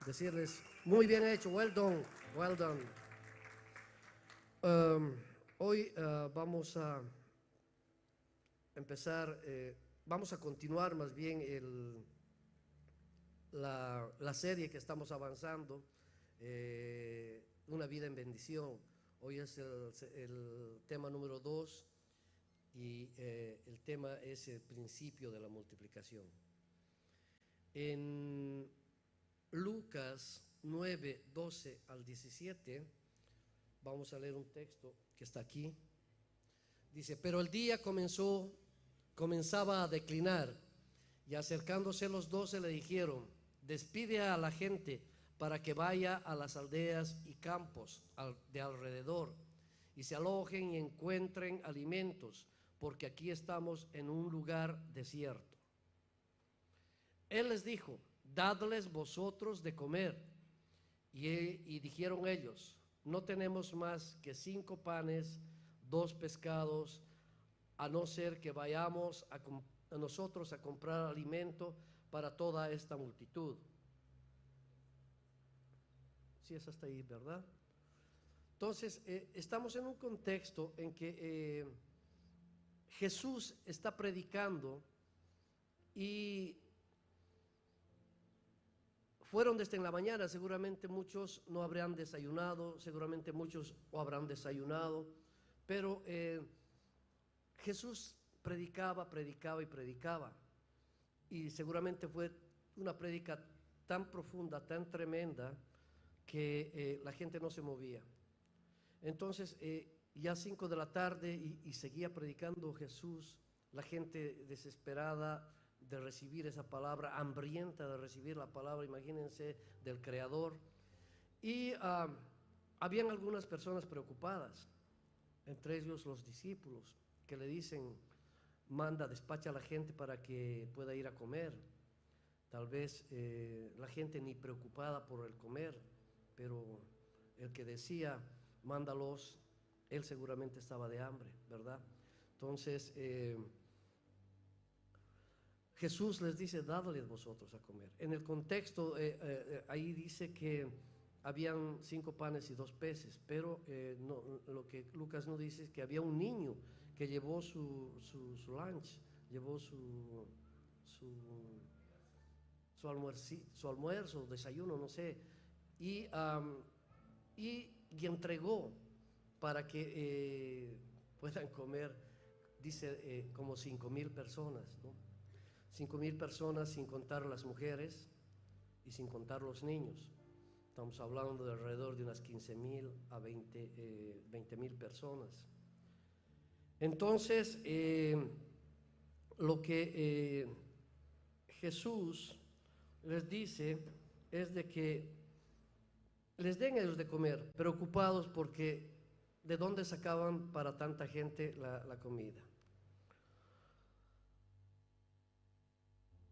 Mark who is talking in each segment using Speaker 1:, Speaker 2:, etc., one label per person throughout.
Speaker 1: decirles, muy bien hecho, well done, well done. Hoy vamos a empezar, vamos a continuar más bien la serie que estamos avanzando, Una vida en bendición. Hoy es el tema número 2 y el tema es el principio de la multiplicación. En Lucas 9, 12 al 17, vamos a leer un texto que está aquí. Dice: pero el día comenzaba a declinar, y acercándose los 12 le dijeron: despide a la gente para que vaya a las aldeas y campos de alrededor y se alojen y encuentren alimentos, porque aquí estamos en un lugar desierto. Él les dijo: dadles vosotros de comer. Y dijeron ellos: no tenemos más que 5 panes, 2 pescados, a no ser que vayamos a nosotros a comprar alimento para toda esta multitud. Sí, es hasta ahí, ¿verdad? Entonces, estamos en un contexto en que Jesús está predicando y fueron desde en la mañana. Seguramente muchos no habrán desayunado, seguramente muchos o habrán desayunado, pero Jesús predicaba y seguramente fue una prédica tan profunda, tan tremenda, que la gente no se movía. Entonces ya 5 de la tarde y seguía predicando Jesús, la gente desesperada de recibir esa palabra, hambrienta de recibir la palabra, imagínense, del Creador. Y habían algunas personas preocupadas, entre ellos los discípulos, que le dicen: despacha a la gente para que pueda ir a comer. Tal vez la gente ni preocupada por el comer, pero el que decía: mándalos, él seguramente estaba de hambre, ¿verdad? Entonces Jesús les dice: dadles vosotros a comer. En el contexto ahí dice que habían 5 panes y 2 peces, pero no, lo que Lucas no dice es que había un niño que llevó su lunch, llevó su almuerzo, desayuno, no sé, y entregó para que puedan comer, dice, como 5,000 personas, ¿no? 5,000 personas, sin contar las mujeres y sin contar los niños. Estamos hablando de alrededor de unas 15,000 a 20,000 personas. Entonces, lo que Jesús les dice es de que les den ellos de comer, preocupados porque de dónde sacaban para tanta gente la comida.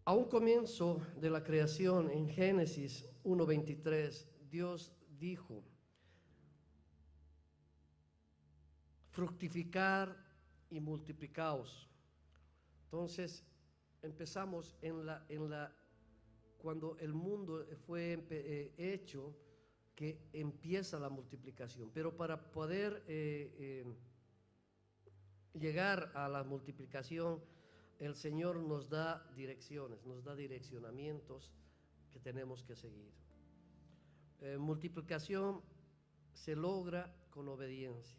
Speaker 1: A un comienzo de la creación, en Génesis 1:23, Dios dijo: fructificar y multiplicaos. Entonces empezamos cuando el mundo fue hecho, que empieza la multiplicación. Pero para poder llegar a la multiplicación, el Señor nos da direcciones, nos da direccionamientos que tenemos que seguir. Multiplicación se logra con obediencia.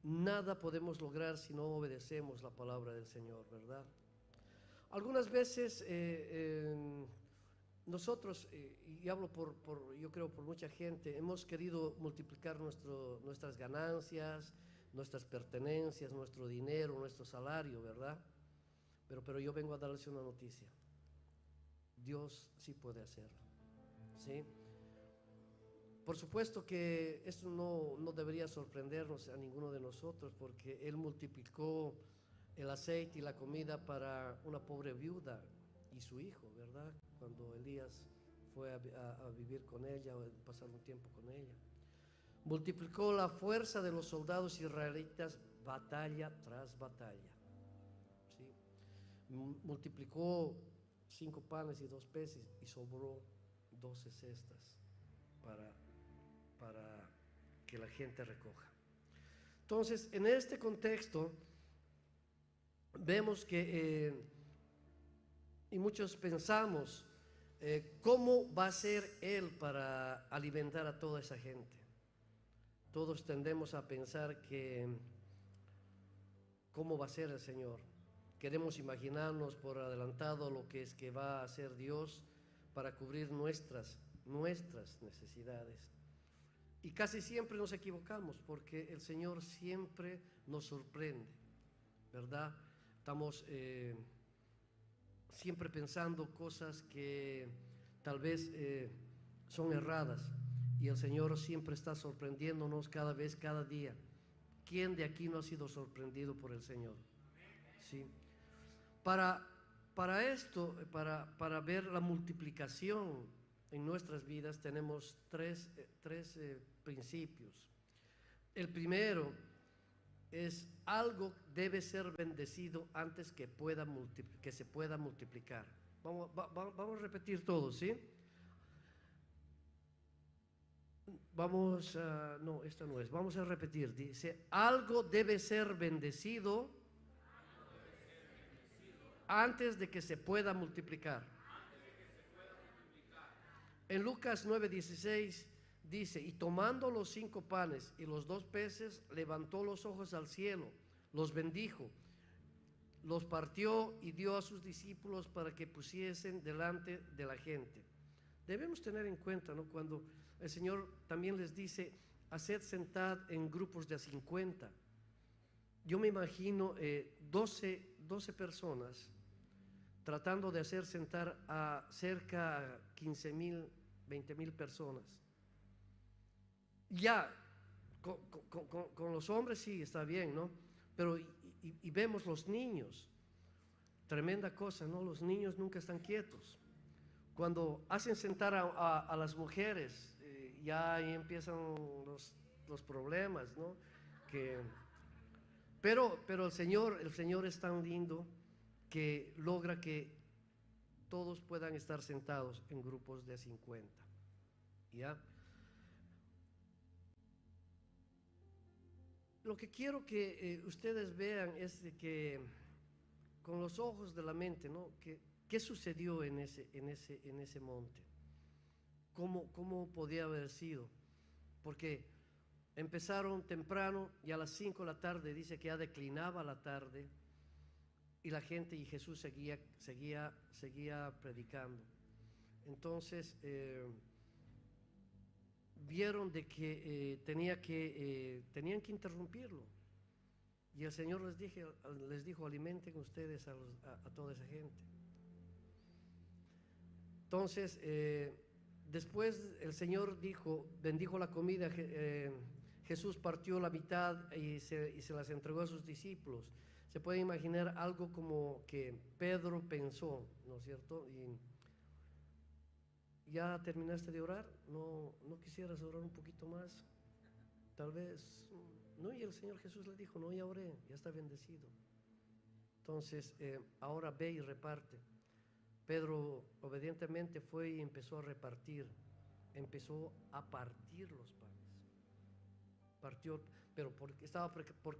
Speaker 1: Nada podemos lograr si no obedecemos la palabra del Señor, ¿verdad? Algunas veces nosotros, y hablo yo creo por mucha gente, hemos querido multiplicar nuestras ganancias, nuestras pertenencias, nuestro dinero, nuestro salario, ¿verdad? Pero yo vengo a darles una noticia: Dios sí puede hacerlo, ¿sí? Por supuesto que esto no debería sorprendernos a ninguno de nosotros, porque Él multiplicó el aceite y la comida para una pobre viuda y su hijo, ¿verdad? Cuando Elías fue a vivir con ella, o pasar un tiempo con ella. Multiplicó la fuerza de los soldados israelitas batalla tras batalla, ¿sí? Multiplicó 5 panes y 2 peces y sobró 12 cestas para, para que la gente recoja. Entonces, en este contexto, vemos que, y muchos pensamos, ¿cómo va a ser Él para alimentar a toda esa gente? Todos tendemos a pensar que, ¿cómo va a ser el Señor? Queremos imaginarnos por adelantado lo que es que va a hacer Dios para cubrir nuestras necesidades. Y casi siempre nos equivocamos porque el Señor siempre nos sorprende, ¿verdad? Estamos siempre pensando cosas que tal vez son erradas, y el Señor siempre está sorprendiéndonos cada vez, cada día. ¿Quién de aquí no ha sido sorprendido por el Señor? ¿Sí? Para esto, para ver la multiplicación en nuestras vidas, tenemos tres principios. El primero es: algo debe ser bendecido antes que se pueda multiplicar. Vamos a repetir todo, ¿sí? No, esto no es. Vamos a repetir. Dice: algo debe ser bendecido antes de que se pueda multiplicar. En Lucas 9:16 dice: y tomando los 5 panes y los 2 peces, levantó los ojos al cielo, los bendijo, los partió y dio a sus discípulos para que pusiesen delante de la gente. Debemos tener en cuenta, ¿no?, cuando el Señor también les dice: haced sentad en grupos de a 50. Yo me imagino 12 personas tratando de hacer sentar a cerca 15,000, 20,000 personas. Ya, con los hombres sí está bien, ¿no? Pero y vemos los niños, tremenda cosa, ¿no? Los niños nunca están quietos. Cuando hacen sentar a las mujeres, ya ahí empiezan los problemas, ¿no? Pero el Señor es tan lindo que logra que todos puedan estar sentados en grupos de 50. ¿Ya? Lo que quiero que ustedes vean es de que, con los ojos de la mente, ¿no?, ¿qué sucedió en ese monte? ¿Cómo podía haber sido? Porque empezaron temprano y a las 5 de la tarde dice que ya declinaba la tarde, y la gente y Jesús seguía predicando. Entonces vieron de que tenían que interrumpirlo, y el Señor les dijo: alimenten ustedes a toda esa gente. Entonces después el Señor bendijo la comida. Jesús partió la mitad y se las entregó a sus discípulos. Se puede imaginar algo como que Pedro pensó, ¿no es cierto? Y ¿ya terminaste de orar? ¿No quisieras orar un poquito más? Tal vez, no. Y el Señor Jesús le dijo: no, ya oré, ya está bendecido. Entonces ahora ve y reparte. Pedro obedientemente fue y empezó a repartir, empezó a partir los panes. Partió. Pero ¿por qué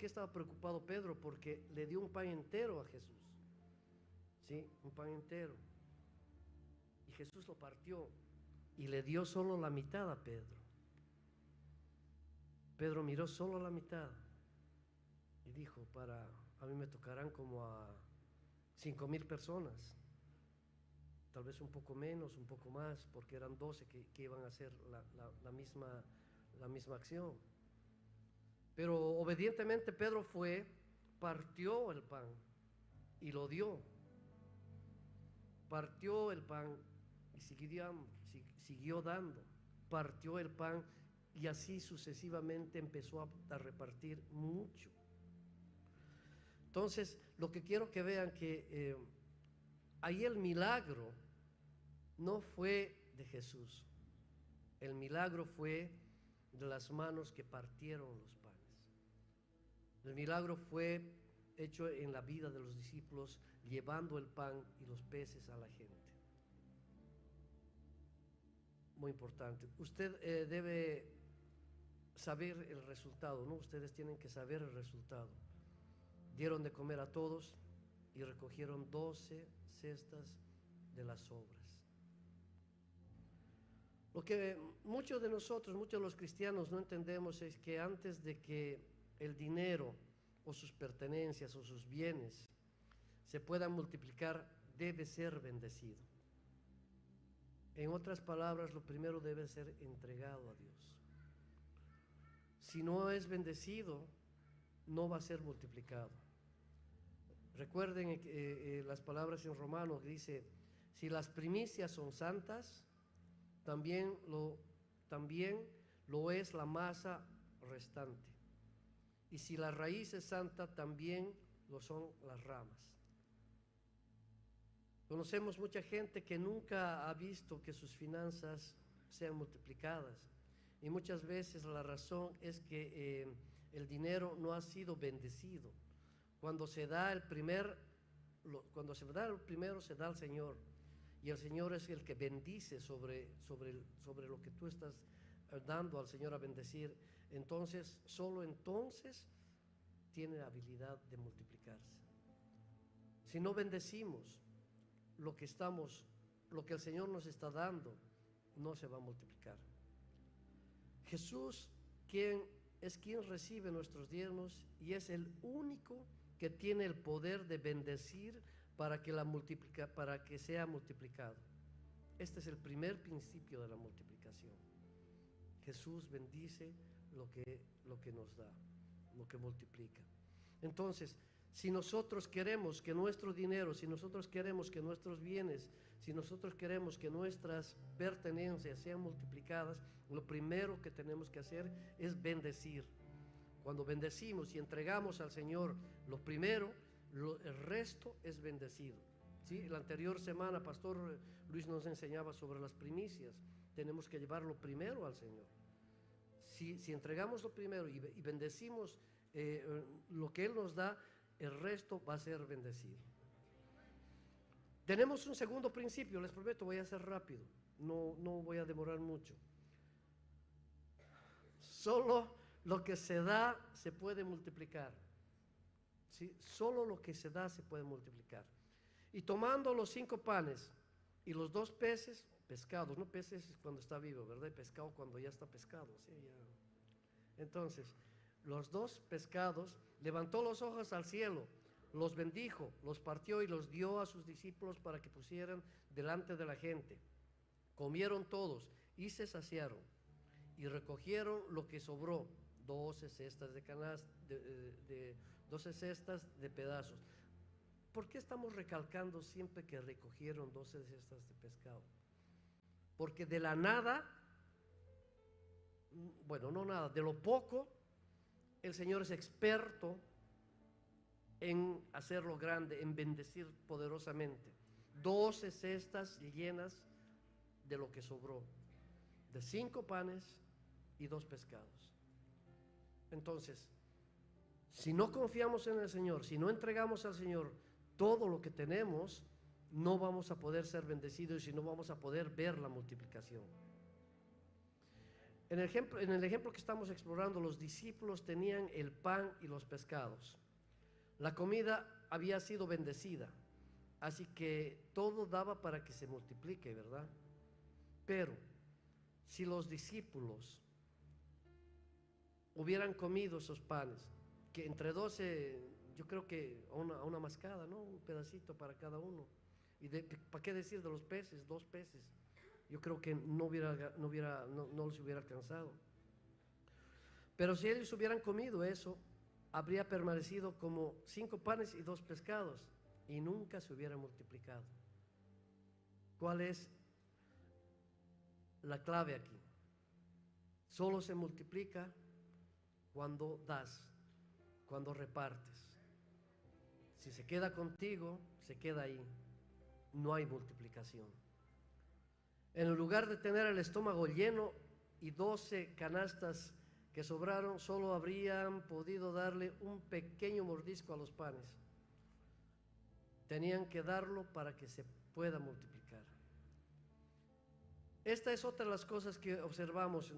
Speaker 1: estaba preocupado Pedro? Porque le dio un pan entero a Jesús. ¿Sí? Un pan entero. Y Jesús lo partió y le dio solo la mitad a Pedro. Pedro miró solo la mitad y dijo: a mí me tocarán como a 5,000 personas. Tal vez un poco menos, un poco más, porque eran 12 que iban a hacer la misma acción. Pero obedientemente Pedro partió el pan y lo dio. Partió el pan y siguió dando. Partió el pan y así sucesivamente empezó a repartir mucho. Entonces, lo que quiero que vean que ahí el milagro no fue de Jesús. El milagro fue de las manos que partieron los panes. El milagro fue hecho en la vida de los discípulos, llevando el pan y los peces a la gente. muy importante. Usted debe saber el resultado, ¿no? Ustedes tienen que saber el resultado. Dieron de comer a todos y recogieron 12 cestas de las sobras. Lo que muchos de nosotros, muchos de los cristianos no entendemos es que antes de que el dinero o sus pertenencias o sus bienes se puedan multiplicar, debe ser bendecido. En otras palabras, lo primero debe ser entregado a Dios. Si no es bendecido, no va a ser multiplicado. Recuerden las palabras en Romanos que dice, si las primicias son santas, también lo es la masa restante. Y si la raíz es santa, también lo son las ramas. Conocemos mucha gente que nunca ha visto que sus finanzas sean multiplicadas. Y muchas veces la razón es que el dinero no ha sido bendecido. Cuando se da el primero, se da al Señor. Y el Señor es el que bendice sobre lo que tú estás dando al Señor a bendecir. Entonces, solo entonces tiene habilidad de multiplicarse. Si no bendecimos lo que el Señor nos está dando, no se va a multiplicar. Jesús, quien recibe nuestros diezmos y es el único que tiene el poder de bendecir para que sea multiplicado. Este es el primer principio de la multiplicación. Jesús bendice lo que nos da, lo que multiplica. Entonces, si nosotros queremos que nuestro dinero, si nosotros queremos que nuestros bienes, si nosotros queremos que nuestras pertenencias sean multiplicadas, lo primero que tenemos que hacer es bendecir. Cuando bendecimos y entregamos al Señor lo primero, el resto es bendecido. ¿Sí? La anterior semana, Pastor Luis nos enseñaba sobre las primicias. Tenemos que llevarlo primero al Señor. Si entregamos lo primero y bendecimos lo que Él nos da, el resto va a ser bendecido. Tenemos un segundo principio, les prometo, voy a ser rápido, no voy a demorar mucho. Solo lo que se da se puede multiplicar. ¿Sí? Solo lo que se da se puede multiplicar. Y tomando los 5 panes y los 2 peces, pescados, no peces cuando está vivo, ¿verdad? Y pescado cuando ya está pescado. ¿Sí? Ya. Entonces, los 2 pescados, levantó los ojos al cielo, los bendijo, los partió y los dio a sus discípulos para que pusieran delante de la gente. Comieron todos y se saciaron y recogieron lo que sobró, 12 cestas de 12 cestas de pedazos. ¿Por qué estamos recalcando siempre que recogieron 12 cestas de pescado? Porque de la nada, bueno, no nada, de lo poco, el Señor es experto en hacerlo grande, en bendecir poderosamente. 12 cestas llenas de lo que sobró, de 5 panes y 2 pescados. Entonces, si no confiamos en el Señor, si no entregamos al Señor todo lo que tenemos, no vamos a poder ser bendecidos y no vamos a poder ver la multiplicación. En el ejemplo que estamos explorando, los discípulos tenían el pan y los pescados. La comida había sido bendecida, así que todo daba para que se multiplique, ¿verdad? Pero si los discípulos hubieran comido esos panes, que entre 12, yo creo que a una mascada, ¿no? Un pedacito para cada uno. Y ¿para qué decir de los peces? 2 peces. Yo creo que no les hubiera alcanzado. Pero si ellos hubieran comido eso, habría permanecido como 5 panes y 2 pescados y nunca se hubiera multiplicado. ¿Cuál es la clave aquí? Solo se multiplica cuando das, cuando repartes. Si se queda contigo, se queda ahí. No hay multiplicación. En lugar de tener el estómago lleno y 12 canastas que sobraron, solo habrían podido darle un pequeño mordisco a los panes. Tenían que darlo para que se pueda multiplicar. Esta es otra de las cosas que observamos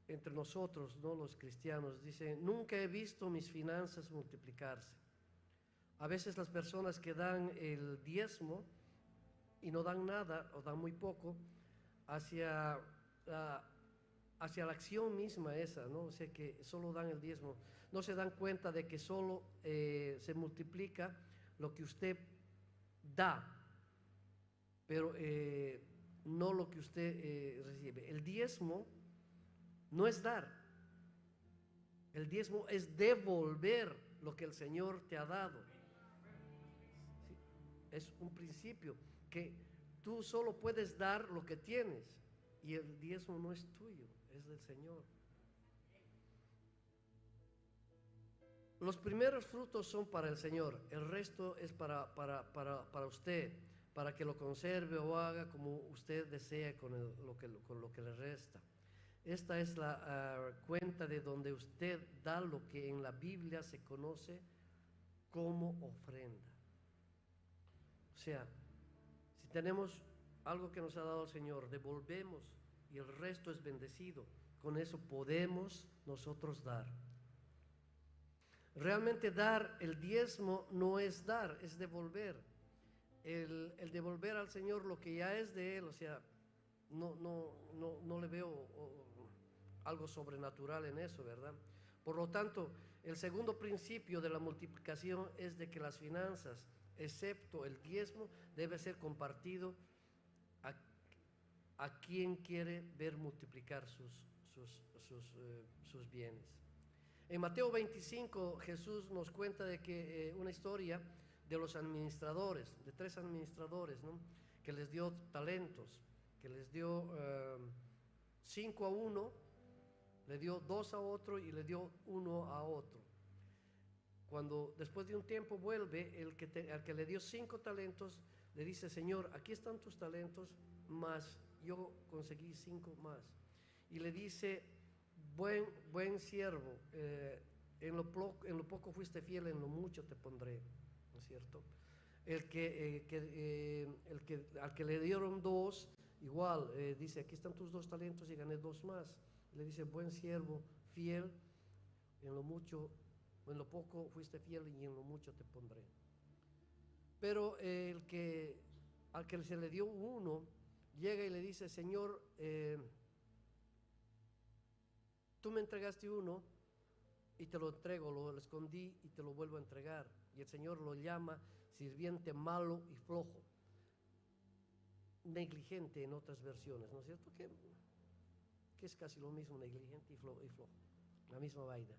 Speaker 1: entre nosotros, ¿no? Los cristianos. Dice, nunca he visto mis finanzas multiplicarse. A veces las personas que dan el diezmo y no dan nada o dan muy poco hacia la acción misma esa, ¿no? O sea, que solo dan el diezmo. No se dan cuenta de que solo se multiplica lo que usted da, pero no lo que usted recibe. El diezmo no es dar, el diezmo es devolver lo que el Señor te ha dado. ¿Sí? Es un principio que tú solo puedes dar lo que tienes y el diezmo no es tuyo, es del Señor. Los primeros frutos son para el Señor, el resto es para usted, para que lo conserve o haga como usted desea con lo que le resta. Esta es la cuenta de donde usted da lo que en la Biblia se conoce como ofrenda. O sea, si tenemos algo que nos ha dado el Señor, devolvemos y el resto es bendecido. Con eso podemos nosotros dar. Realmente dar el diezmo no es dar, es devolver. El devolver al Señor lo que ya es de Él, o sea, no le veo algo sobrenatural en eso, ¿verdad? Por lo tanto, el segundo principio de la multiplicación es de que las finanzas, excepto el diezmo, debe ser compartido a quien quiere ver multiplicar sus bienes. En Mateo 25 Jesús nos cuenta de que una historia de los administradores, de 3 administradores, ¿no? Que les dio talentos, que les dio 5 a uno, le dio 2 a otro y le dio 1 a otro. Cuando después de un tiempo vuelve, al que le dio 5 talentos, le dice, Señor, aquí están tus talentos, más yo conseguí 5 más. Y le dice, buen siervo, en lo poco fuiste fiel, en lo mucho te pondré, ¿no es cierto? Al que le dieron 2, igual, dice, aquí están tus 2 talentos y gané 2 más. Le dice, buen siervo, fiel, en lo poco fuiste fiel y en lo mucho te pondré. Pero al que se le dio 1, llega y le dice, Señor, tú me entregaste 1 y te lo entrego, lo escondí y te lo vuelvo a entregar. Y el Señor lo llama sirviente malo y flojo, negligente en otras versiones, ¿no es cierto? Que es casi lo mismo, negligente y flojo, la misma vaina.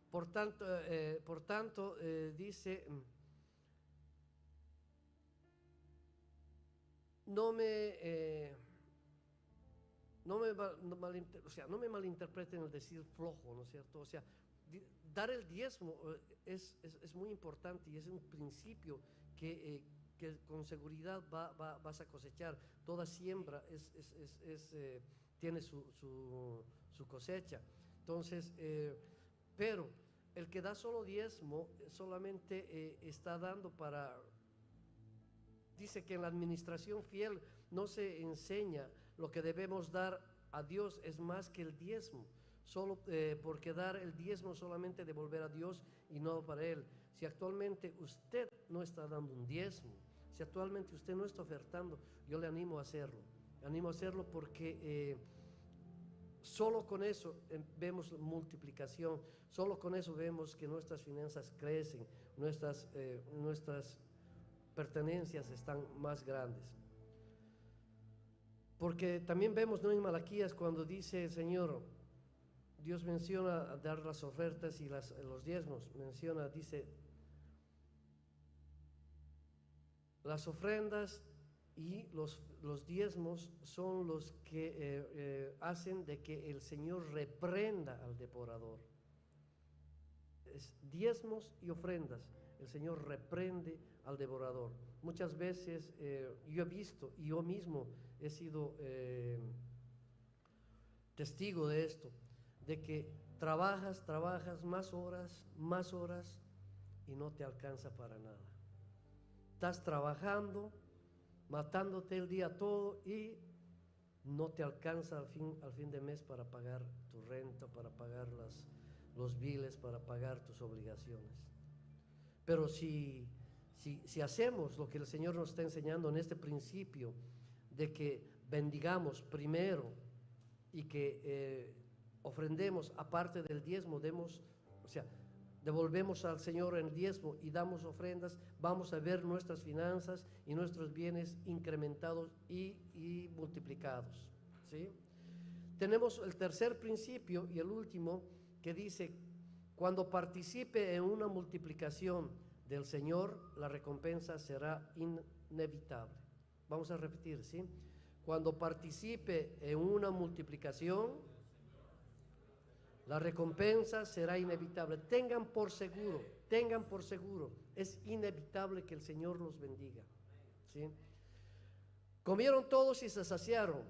Speaker 1: Por tanto, dice, no me malinterpreten el decir flojo, ¿no es cierto? O sea, dar el diezmo es muy importante y es un principio que con seguridad vas a cosechar. Toda siembra tiene su cosecha. Entonces, pero el que da solo diezmo solamente está dando dice que en la administración fiel no se enseña lo que debemos dar a Dios es más que el diezmo, solo porque dar el diezmo solamente devolver a Dios y no para Él. Si actualmente usted no está dando un diezmo, si actualmente usted no está ofertando, yo le animo a hacerlo. Le animo a hacerlo porque solo con eso vemos multiplicación, solo con eso vemos que nuestras finanzas crecen, nuestras pertenencias están más grandes. Porque también vemos, ¿no?, en Malaquías cuando dice el Señor, Dios menciona dar las ofertas y los diezmos, dice, las ofrendas y los diezmos son los que hacen de que el Señor reprenda al devorador. Diezmos y ofrendas, el Señor reprende al devorador. Muchas veces yo he visto y yo mismo he sido testigo de esto, de que trabajas más horas y no te alcanza para nada. Estás trabajando matándote el día todo y no te alcanza al fin de mes para pagar tu renta, para pagar los biles, para pagar tus obligaciones. Pero si hacemos lo que el Señor nos está enseñando en este principio, de que bendigamos primero y que ofrendemos aparte del diezmo, devolvemos al Señor el diezmo y damos ofrendas, vamos a ver nuestras finanzas y nuestros bienes incrementados y multiplicados, ¿sí? Tenemos el tercer principio y el último que dice: cuando participe en una multiplicación del Señor, la recompensa será inevitable. Vamos a repetir, ¿sí? Cuando participe en una multiplicación, la recompensa será inevitable. Tengan por seguro, es inevitable que el Señor los bendiga, ¿sí? Comieron todos y se saciaron,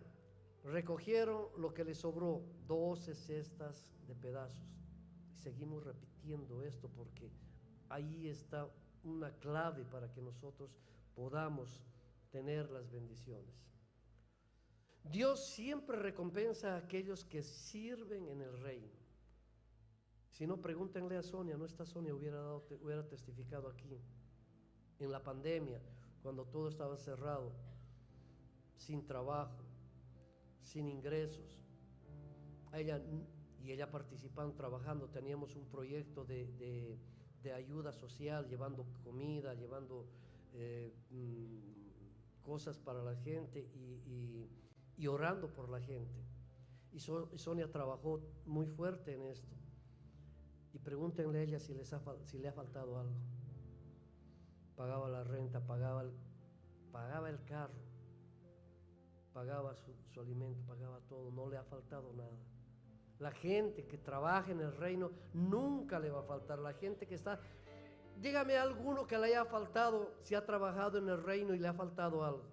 Speaker 1: recogieron lo que les sobró, 12 cestas de pedazos. Y seguimos repitiendo esto porque ahí está una clave para que nosotros podamos tener las bendiciones. Dios siempre recompensa a aquellos que sirven en el reino. Si no, pregúntenle a Sonia, no está Sonia, hubiera testificado aquí, en la pandemia, cuando todo estaba cerrado, sin trabajo, sin ingresos. Ella participando, trabajando, teníamos un proyecto de ayuda social, llevando comida, llevando cosas para la gente y orando por la gente. Y Sonia trabajó muy fuerte en esto. Y pregúntenle a ella si le ha faltado algo. Pagaba la renta, pagaba el carro, pagaba su alimento, pagaba todo, no le ha faltado nada. La gente que trabaja en el reino nunca le va a faltar. La gente que está, dígame alguno que le haya faltado, si ha trabajado en el reino y le ha faltado algo.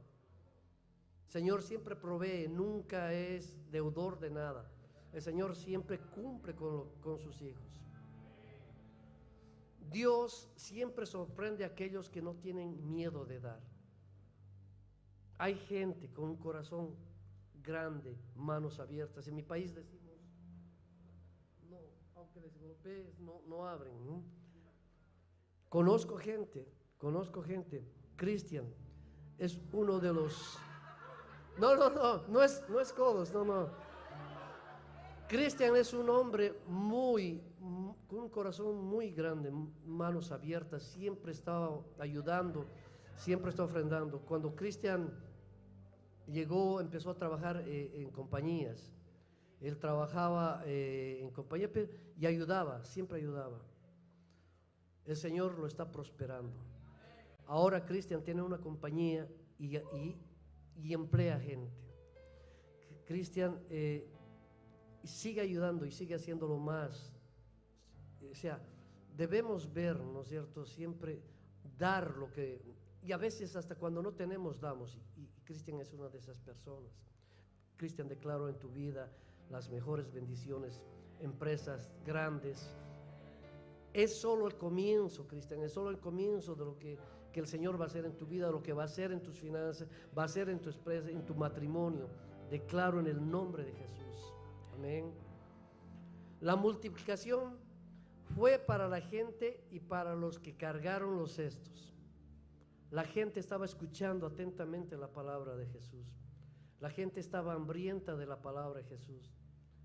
Speaker 1: El Señor siempre provee, nunca es deudor de nada. El Señor siempre cumple con sus hijos. Dios siempre sorprende a aquellos que no tienen miedo de dar. Hay gente con un corazón grande, manos abiertas. En mi país decimos, no, aunque les golpees, no abren, ¿no? Conozco gente. Cristian es uno de los... No es codos, no. Cristian es un hombre con un corazón muy grande, manos abiertas, siempre está ayudando, siempre está ofrendando. Cuando Cristian empezó a trabajar en compañías, él trabajaba en compañía y ayudaba, siempre ayudaba. El Señor lo está prosperando. Ahora Cristian tiene una compañía y emplea gente. Cristian sigue ayudando y sigue haciéndolo más. O sea, debemos ver, ¿no es cierto?, siempre dar lo que, y a veces hasta cuando no tenemos damos, y Cristian es una de esas personas. Cristian declaró en tu vida las mejores bendiciones, empresas grandes. Es solo el comienzo, Cristian, es solo el comienzo de lo que el Señor va a hacer en tu vida, lo que va a hacer en tus finanzas, va a hacer en tu empresa, en tu matrimonio. Declaro en el nombre de Jesús. Amén. La multiplicación fue para la gente y para los que cargaron los cestos. La gente estaba escuchando atentamente la palabra de Jesús. La gente estaba hambrienta de la palabra de Jesús.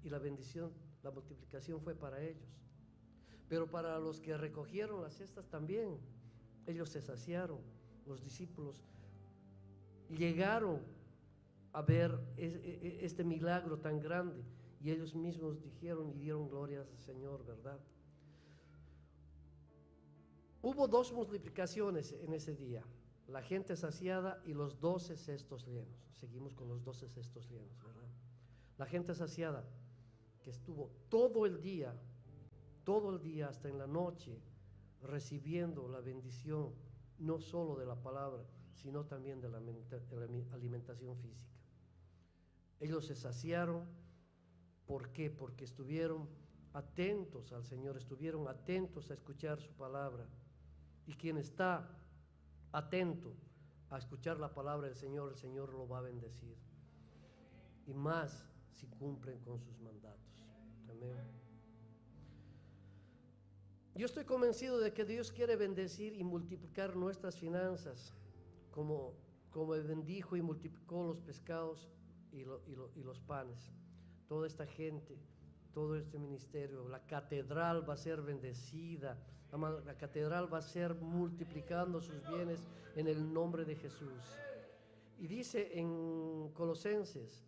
Speaker 1: Y la bendición, la multiplicación fue para ellos. Pero para los que recogieron las cestas también, ellos se saciaron. Los discípulos llegaron a ver este milagro tan grande y ellos mismos dijeron y dieron gloria al Señor, ¿verdad? Hubo 2 multiplicaciones en ese día: la gente saciada y los 12 cestos llenos. Seguimos con los 12 cestos llenos, ¿verdad? La gente saciada, que estuvo todo el día hasta en la noche, recibiendo la bendición, no solo de la palabra, sino también de la alimentación física. Ellos se saciaron. ¿Por qué? Porque estuvieron atentos al Señor, estuvieron atentos a escuchar su palabra. Y quien está atento a escuchar la palabra del Señor, el Señor lo va a bendecir. Y más si cumplen con sus mandatos. Amén. Yo estoy convencido de que Dios quiere bendecir y multiplicar nuestras finanzas, como bendijo y multiplicó los pescados y los panes. Toda esta gente, todo este ministerio, la catedral va a ser bendecida, la catedral va a ser multiplicando sus bienes en el nombre de Jesús. Y dice en Colosenses: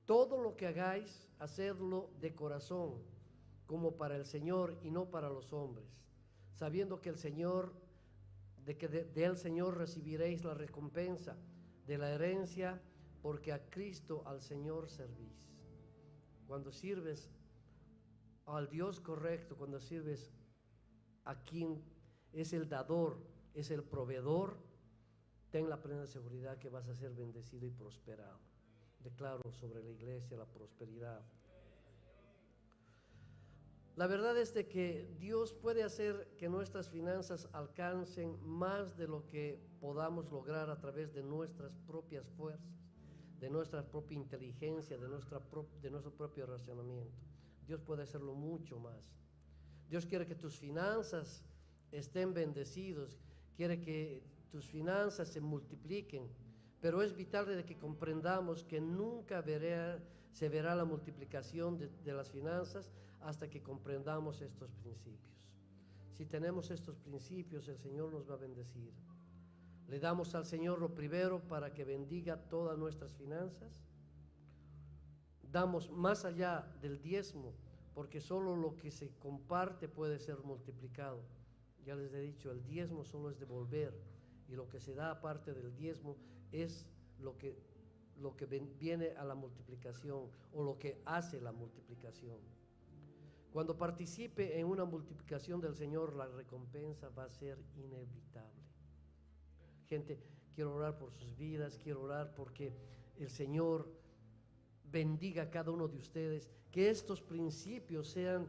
Speaker 1: todo lo que hagáis, hacedlo de corazón, como para el Señor y no para los hombres, sabiendo que del Señor recibiréis la recompensa de la herencia, porque a Cristo, al Señor, servís. Cuando sirves al Dios correcto, cuando sirves a quien es el dador, es el proveedor, ten la plena seguridad que vas a ser bendecido y prosperado. Declaro sobre la iglesia la prosperidad. La verdad es de que Dios puede hacer que nuestras finanzas alcancen más de lo que podamos lograr a través de nuestras propias fuerzas, de nuestra propia inteligencia, de nuestro propio razonamiento. Dios puede hacerlo mucho más. Dios quiere que tus finanzas estén bendecidos, quiere que tus finanzas se multipliquen, pero es vital de que comprendamos que nunca se verá la multiplicación de las finanzas hasta que comprendamos estos principios. Si tenemos estos principios, el Señor nos va a bendecir. Le damos al Señor lo primero para que bendiga todas nuestras finanzas. Damos más allá del diezmo, porque solo lo que se comparte puede ser multiplicado. Ya les he dicho, el diezmo solo es devolver, y lo que se da aparte del diezmo es lo que viene a la multiplicación, o lo que hace la multiplicación. Cuando participe en una multiplicación del Señor, la recompensa va a ser inevitable. Gente, quiero orar por sus vidas, quiero orar porque el Señor bendiga a cada uno de ustedes, que estos principios sean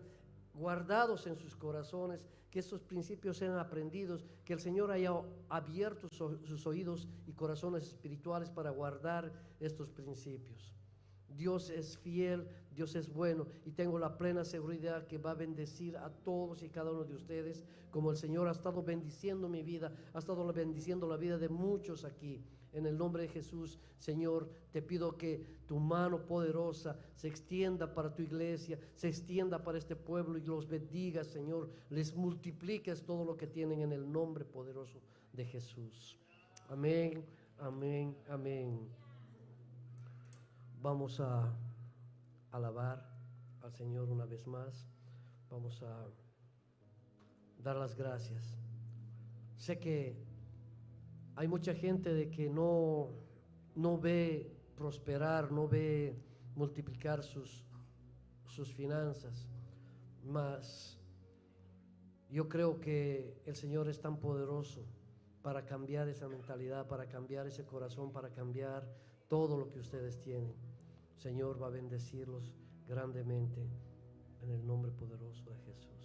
Speaker 1: guardados en sus corazones, que estos principios sean aprendidos, que el Señor haya abierto sus oídos y corazones espirituales para guardar estos principios. Dios es fiel, Dios es bueno, y tengo la plena seguridad que va a bendecir a todos y cada uno de ustedes, como el Señor ha estado bendiciendo mi vida, ha estado bendiciendo la vida de muchos aquí. En el nombre de Jesús, Señor, te pido que tu mano poderosa se extienda para tu iglesia, se extienda para este pueblo y los bendigas, Señor, les multipliques todo lo que tienen en el nombre poderoso de Jesús. Amén, amén, amén. Vamos a alabar al Señor una vez más. Vamos a dar las gracias. Sé que hay mucha gente de que no ve prosperar, no ve multiplicar sus finanzas, mas yo creo que el Señor es tan poderoso para cambiar esa mentalidad, para cambiar ese corazón, para cambiar todo lo que ustedes tienen. Señor va a bendecirlos grandemente en el nombre poderoso de Jesús.